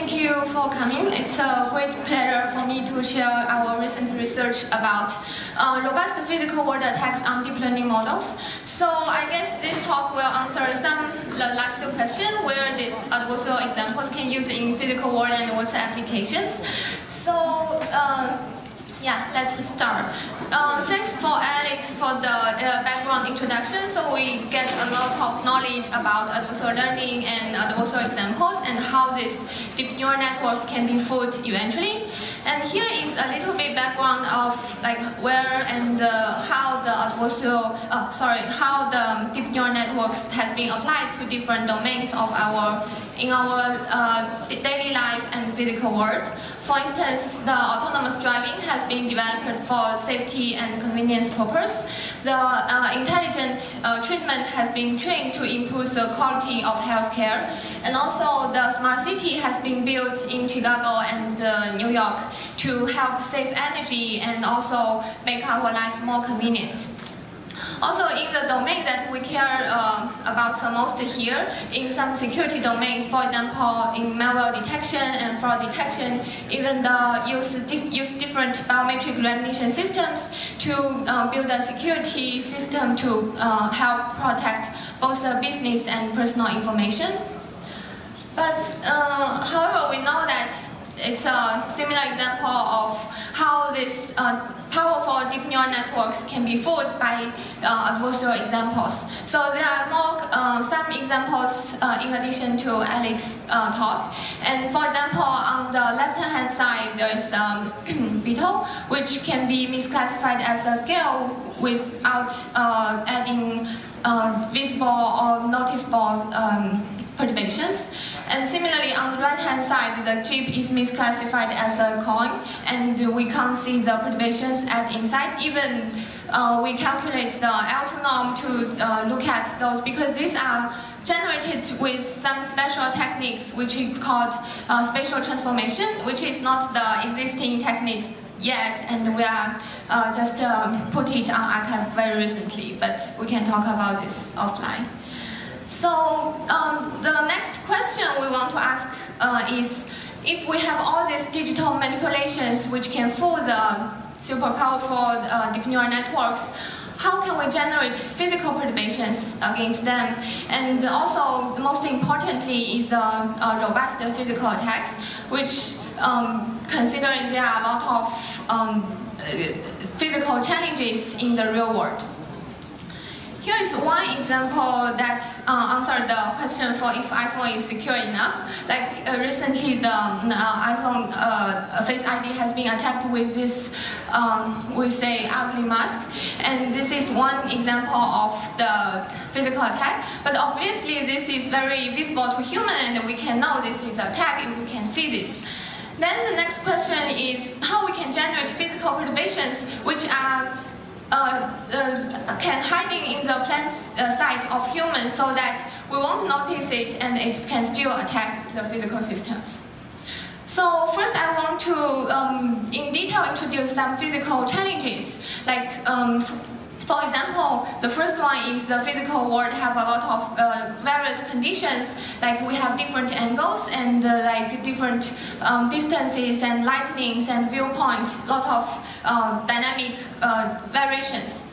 thank you for coming. It's a great pleasure for me to share our recent research about robust physical world attacks on deep learning models. So I guess this talk will answer the last question, where these adversarial examples can use in physical world and what's applications. So yeah, let's start. Thanks for Alex for the background introduction. So we get a lot of knowledge about adversarial learning and adversarial examples and how these deep neural networks can be fooled eventually. And here is a little bit background of like where and how the how the deep neural networks has been applied to different domains of our daily life and physical world. For instance, the autonomous driving has been developed for safety and convenience purpose. The intelligent treatment has been trained to improve the quality of healthcare. And also the smart city has been built in Chicago and New York to help save energy and also make our life more convenient. Also, in the domain that we care about the most here, in some security domains, for example, in malware detection and fraud detection, even use different biometric recognition systems to build a security system to help protect both the business and personal information. But however, we know that it's a similar example of how this powerful deep neural networks can be fooled by adversarial examples. So there are more some examples in addition to Alex's talk. And for example, on the left-hand side, there is beetle, which can be misclassified as a scale without adding visible or noticeable perturbations. And similarly, on the right-hand side, the Jeep is misclassified as a coin, and we can't see the perturbations at inside. Even we calculate the L2 norm to look at those, because these are generated with some special techniques, which is called spatial transformation, which is not the existing techniques yet, and we are just put it on archive very recently, but we can talk about this offline. So the next question we want to ask is, if we have all these digital manipulations which can fool the super powerful deep neural networks, how can we generate physical perturbations against them? And also, most importantly, is robust physical attacks, which, considering there are a lot of physical challenges in the real world. Here is one example that answered the question for if iPhone is secure enough. Like recently, the iPhone Face ID has been attacked with this, we say, ugly mask. And this is one example of the physical attack. But obviously, this is very visible to human, and we can know this is an attack if we can see this. Then the next question is how we can generate physical perturbations which are can hiding in the plain sight of humans, so that we won't notice it and it can still attack the physical systems. So first I want to in detail introduce some physical challenges. Like for example, the first one is the physical world have a lot of various conditions, like we have different angles and like different distances and lightnings and viewpoint, a lot of dynamic variations.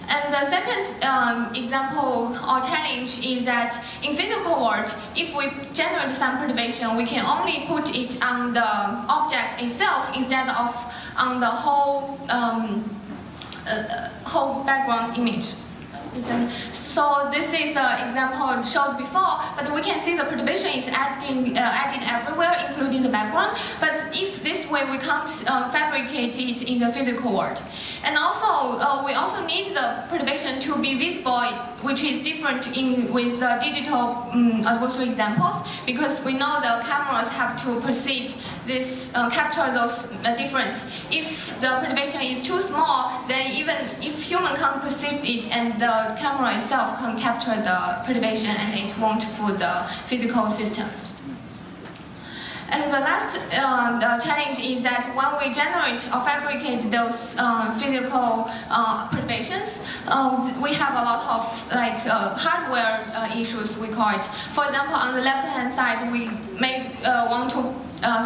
And the second example or challenge is that in physical world, if we generate some perturbation, we can only put it on the object itself instead of on the whole whole background image. So this is an example showed before, but we can see the perturbation is added everywhere, including the background. But if this way, we can't fabricate it in the physical world. And also, we also need the perturbation to be visible, which is different with digital adversarial examples, because we know the cameras have to proceed this capture those difference. If the perturbation is too small, then even if human can't perceive it, and the camera itself can capture the perturbation, and it won't fool the physical systems. And the last challenge is that when we generate or fabricate those physical perturbations, we have a lot of hardware issues, we call it. For example, on the left-hand side, we want to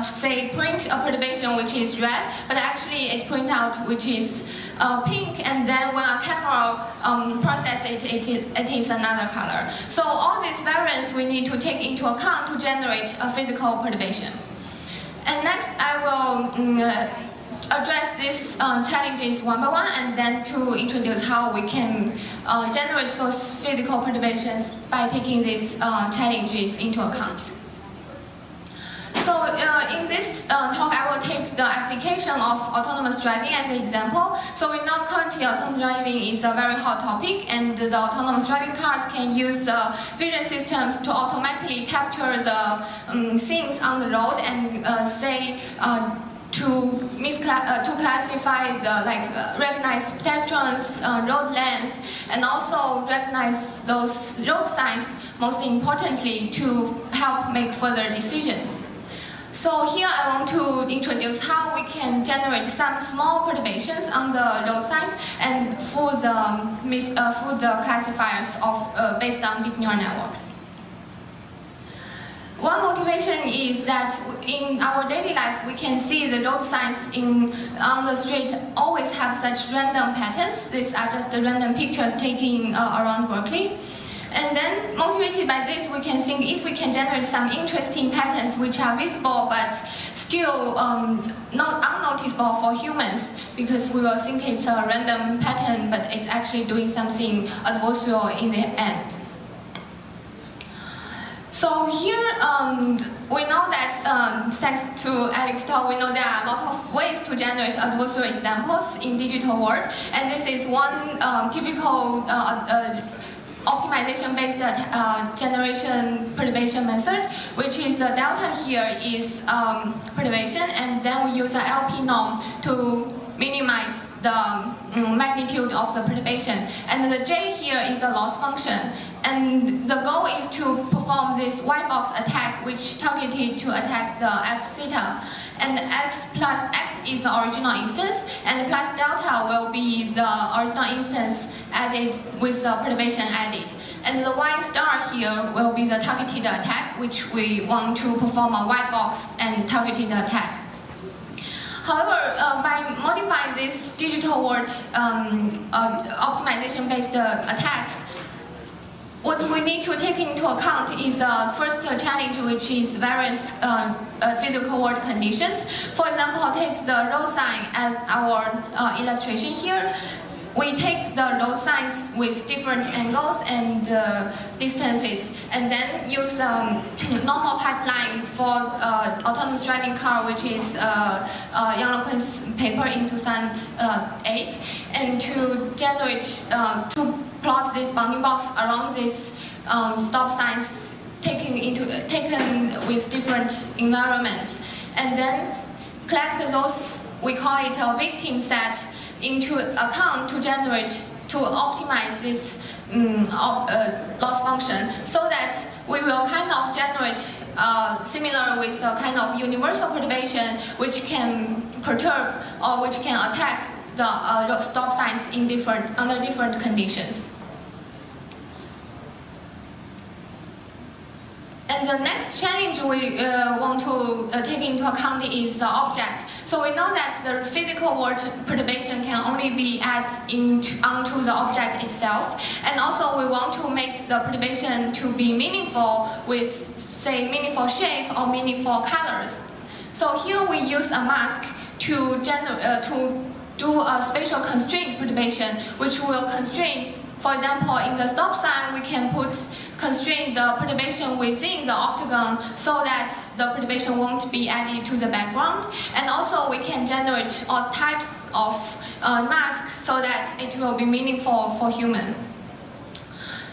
say print a perturbation which is red, but actually it print out which is pink, and then when a camera processes it is another color. So all these variants we need to take into account to generate a physical perturbation. And next I will address these challenges one by one, and then to introduce how we can generate those physical perturbations by taking these challenges into account. So in this talk, I will take the application of autonomous driving as an example. So we know currently autonomous driving is a very hot topic, and the autonomous driving cars can use vision systems to automatically capture the scenes on the road and to classify the recognize pedestrians, road lanes, and also recognize those road signs. Most importantly, to help make further decisions. So here I want to introduce how we can generate some small perturbations on the road signs and for the classifiers of based on deep neural networks. One motivation is that in our daily life we can see the road signs on the street always have such random patterns. These are just the random pictures taken around Berkeley. And then, motivated by this, we can think if we can generate some interesting patterns which are visible but still not unnoticeable for humans, because we will think it's a random pattern, but it's actually doing something adversarial in the end. So here, we know that, thanks to Alex's talk, we know there are a lot of ways to generate adversarial examples in digital world, and this is one typical optimization-based generation perturbation method, which is the delta here is perturbation, and then we use an LP norm to minimize the magnitude of the perturbation. And the J here is a loss function. And the goal is to perform this white box attack, which targeted to attack the F theta. And X plus X is the original instance, and plus delta will be the original instance added with the perturbation added. And the Y star here will be the targeted attack, which we want to perform a white box and targeted attack. However, by modifying this digital world optimization-based attacks, what we need to take into account is the first challenge, which is various physical world conditions. For example, take the road sign as our illustration here. We take the road signs with different angles and distances, and then use normal pipeline for autonomous driving car, which is Yang LeQuan's paper in 2008, and to generate, to plot this bounding box around these stop signs taken with different environments, and then collect those, we call it a victim set, into account to optimize this loss function, so that we will kind of generate similar with a kind of universal perturbation which can perturb or which can attack the stop signs under different conditions. And the next challenge we want to take into account is the object. So we know that the physical world perturbation can only be added onto the object itself, and also we want to make the perturbation to be meaningful with, say, meaningful shape or meaningful colors. So here we use a mask to do a spatial constraint perturbation, which will constrain. For example, in the stop sign, we can constrain the perturbation within the octagon so that the perturbation won't be added to the background. And also we can generate all types of masks so that it will be meaningful for human.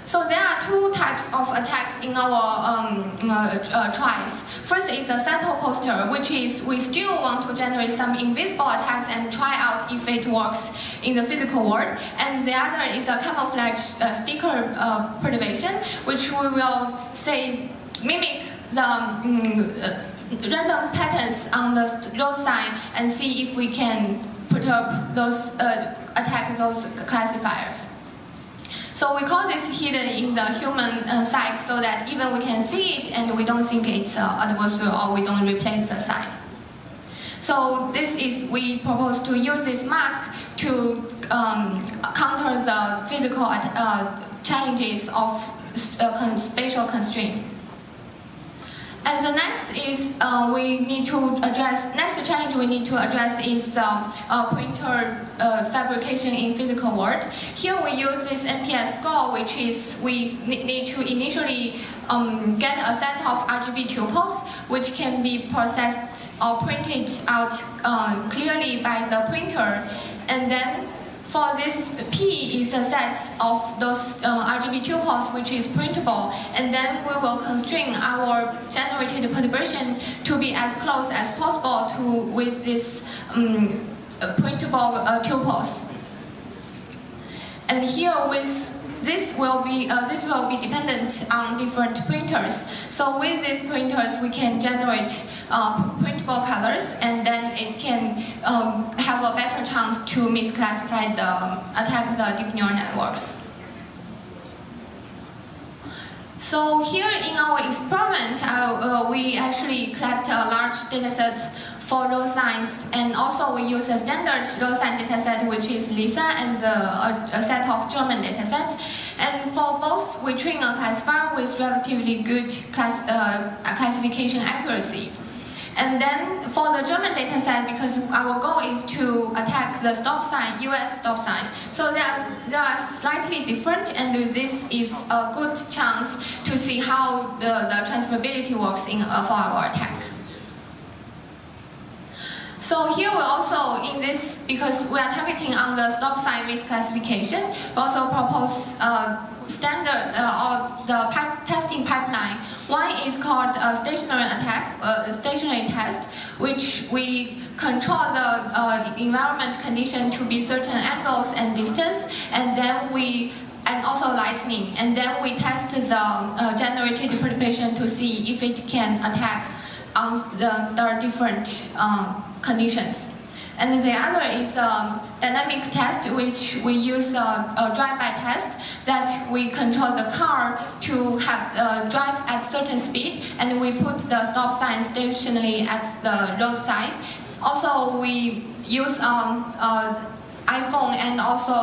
So there are two types of attacks in our trials. First is a subtle poster, which is we still want to generate some invisible attacks and try out if it works in the physical world. And the other is a camouflage sticker perturbation, which we will say mimic the random patterns on the road sign and see if we can perturb those, attack those classifiers. So we call this hidden in the human side so that even we can see it and we don't think it's adversarial or we don't replace the sign. So we propose to use this mask to counter the physical challenges of spatial constraint. And the next challenge we need to address is printer fabrication in physical world. Here we use this NPS score, which is we need to initially get a set of RGB tuples, which can be processed or printed out clearly by the printer. And then for this P is a set of those RGB tuples which is printable, and then we will constrain our generated perturbation to be as close as possible with this printable tuples. And here this will be dependent on different printers. So with these printers, we can generate printable colors, and then it can have a better chance to attack the deep neural networks. So here in our experiment, we actually collect a large dataset for row signs, and also we use a standard row sign dataset, which is Lisa, and a set of German dataset. And for both, we train a classifier with relatively good classification accuracy. And then for the German dataset, because our goal is to attack the stop sign, US stop sign, so they are slightly different, and this is a good chance to see how the transferability works for our attack. So here we also, because we are targeting on the stop sign misclassification, we also propose standard or the testing pipeline. One is called a stationary attack, stationary test, which we control the environment condition to be certain angles and distance, and also lightning, and then we test the generated perturbation to see if it can attack on the different conditions. And the other is a dynamic test, which we use a drive-by test that we control the car to drive at certain speed, and we put the stop sign stationarily at the roadside. Also, we use iPhone and also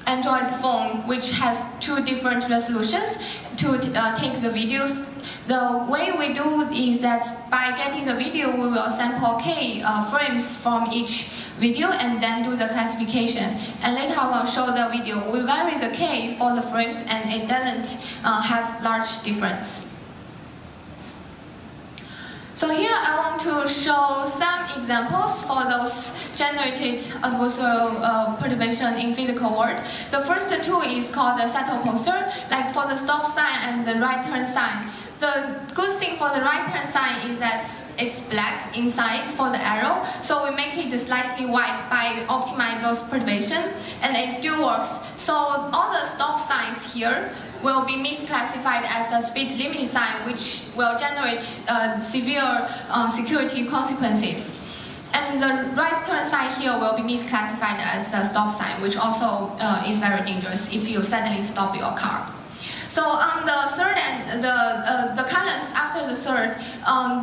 Android phone, which has two different resolutions to take the videos. The way we do is that by getting the video, we will sample K frames from each video and then do the classification. And later I will show the video. We vary the K for the frames, and it doesn't have large difference. So here I want to show some examples for those generated adversarial perturbation in physical world. The first two is called the settle poster, like for the stop sign and the right turn sign. The good thing for the right turn sign is that it's black inside for the arrow, so we make it slightly white by optimizing those perturbation, and it still works. So all the stop signs here will be misclassified as a speed limit sign, which will generate severe security consequences. And the right turn sign here will be misclassified as a stop sign, which also is very dangerous if you suddenly stop your car. So on the third and the columns after the third,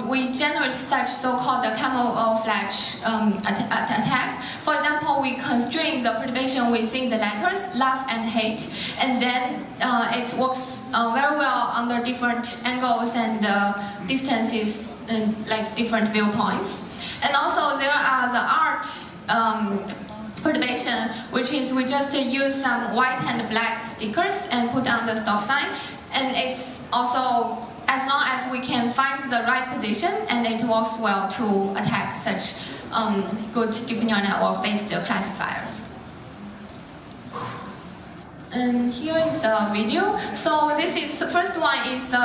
we generate such so-called camouflage attack. For example, we constrain the perturbation within the letters love and hate, and then it works very well under different angles and distances, like different viewpoints. And also there are the art perturbation, which is we just use some white and black stickers and put on the stop sign, and it's also as long as we can find the right position, and it works well to attack such good deep neural network based classifiers. And here is the video. So this is the first one is the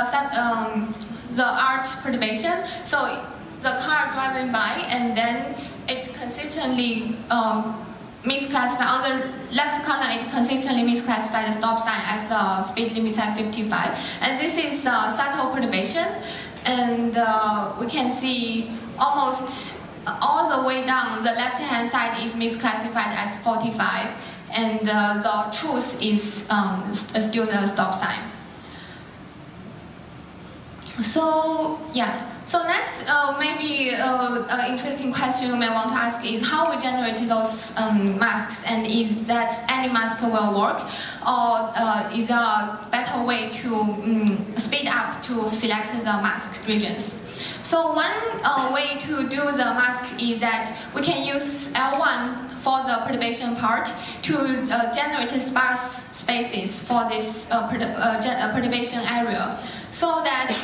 art perturbation. So the car driving by, and then it's consistently misclassified. On the left column, it consistently misclassified the stop sign as a speed limit at 55. And this is subtle perturbation, and we can see almost all the way down the left-hand side is misclassified as 45. and the truth is still the stop sign. So yeah. So next, maybe an interesting question you may want to ask is how we generate those masks, and is that any mask will work, or is there a better way to speed up to select the masked regions? So one way to do the mask is that we can use L1 for the perturbation part to generate sparse spaces for this perturbation area. So that,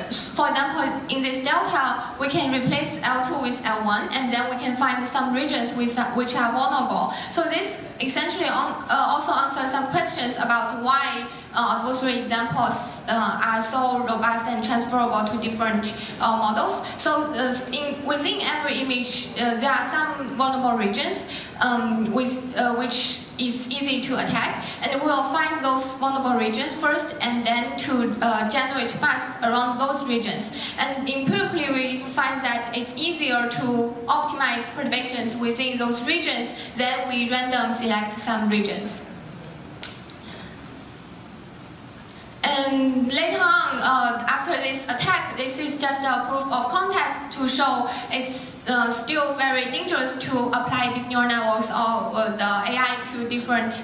for example, in this delta, we can replace L2 with L1, and then we can find some regions which are vulnerable. So this essentially also answers some questions about why adversarial examples are so robust and transferable to different models. So within every image, there are some vulnerable regions which is easy to attack, and we will find those vulnerable regions first, and then to generate masks around those regions. And empirically, we find that it's easier to optimize perturbations within those regions than we random select some regions. And later on, after this attack, this is just a proof of concept to show it's still very dangerous to apply deep neural networks or the AI to different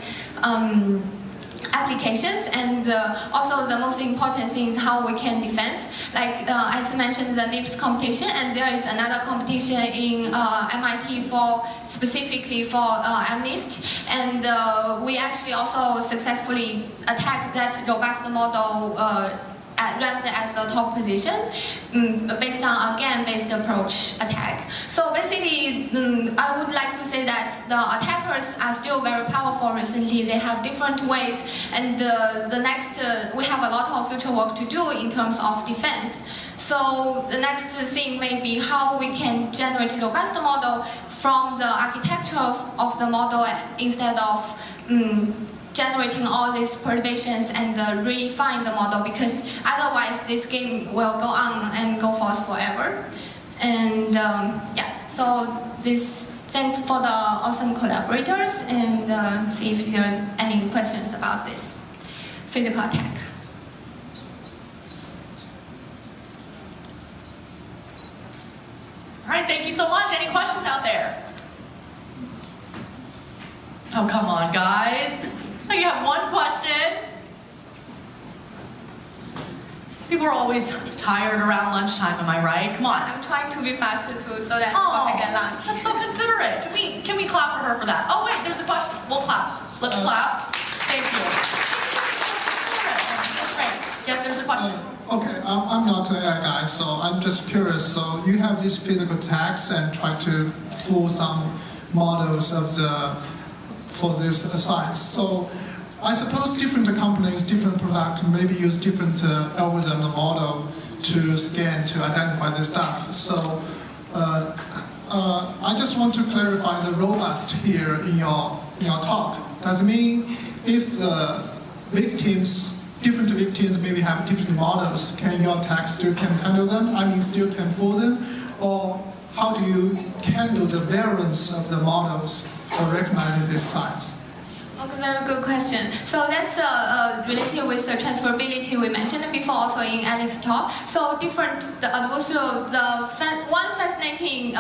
applications. And also the most important thing is how we can defend. Like as I mentioned, the NIPS competition, and there is another competition in MIT specifically for MNIST, and we actually also successfully attacked that robust model ranked as the top position based on a GAN-based approach attack. So basically, I would like to say that the attackers are still very powerful recently. They have different ways, and the next, we have a lot of future work to do in terms of defense. So the next thing may be how we can generate a robust model from the architecture of the model instead of generating all these perturbations and refine the model, because otherwise this game will go on and go forth forever. And yeah, so thanks for the awesome collaborators, and see if there's any questions about this physical attack. All right, thank you so much. Any questions out there? Oh, come on, guys. Oh, you have one question. People are always tired around lunchtime, am I right? Come on. I'm trying to be faster too, so that I can get lunch. That's so considerate. Can we clap for her for that? Oh wait, there's a question. We'll clap. Let's clap. Thank you. That's great. Yes, there's a question. Okay, I'm not an AI guy, so I'm just curious. So you have these physical attacks and try to fool some models for this science. So I suppose different companies, different products, maybe use different algorithm or model to scan to identify this stuff. So I just want to clarify the robust here in your talk. Does it mean if the different victims maybe have different models, can your attack still can handle them? I mean, still can fool them? Or how do you handle the variance of the models for recognizing this size? Okay, very good question. So that's related with the transferability we mentioned before, also in Alex's talk. So one fascinating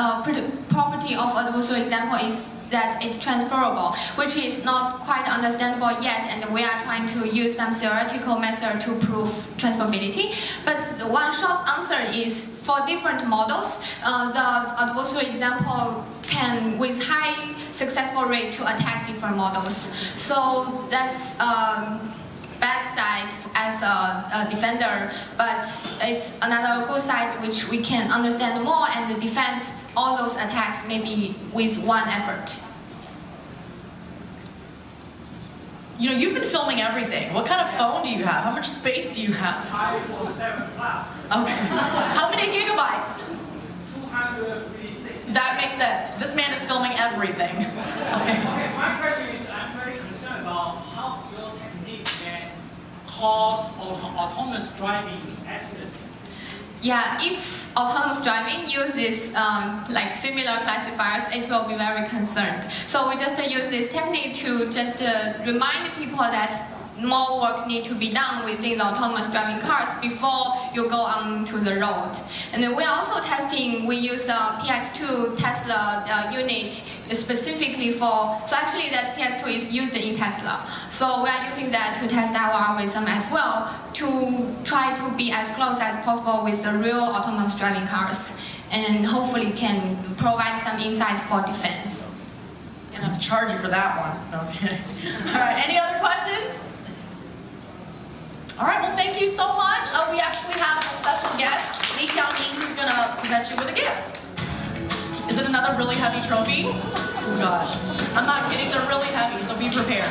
property of adversarial example is that it's transferable, which is not quite understandable yet, and we are trying to use some theoretical method to prove transferability. But the one short answer is for different models, the adversarial example can, with high successful rate, to attack different models. So that's bad side as a defender, but it's another good side which we can understand more and defend all those attacks maybe with one effort. You know, you've been filming everything. What kind of phone do you have? How much space do you have? iPhone 7 Plus. Okay. How many gigabytes? 256. That makes sense. This man is filming everything. Okay. Okay, my question is, I'm very concerned about how your technique can cause autonomous driving accident. Yeah, if autonomous driving uses like similar classifiers, it will be very concerned. So we just use this technique to just remind people that more work need to be done within the autonomous driving cars before you go onto the road. And then we're also testing, we use a PX2 Tesla unit specifically for, so actually that PX2 is used in Tesla. So we are using that to test our algorithm as well to try to be as close as possible with the real autonomous driving cars and hopefully can provide some insight for defense. I'm gonna have to charge you for that one. No, I was kidding. All right, any other questions? All right, well, thank you so much. We actually have a special guest, Li Xiaoming, who's going to present you with a gift. Is it another really heavy trophy? Oh, gosh. I'm not kidding, they're really heavy, so be prepared.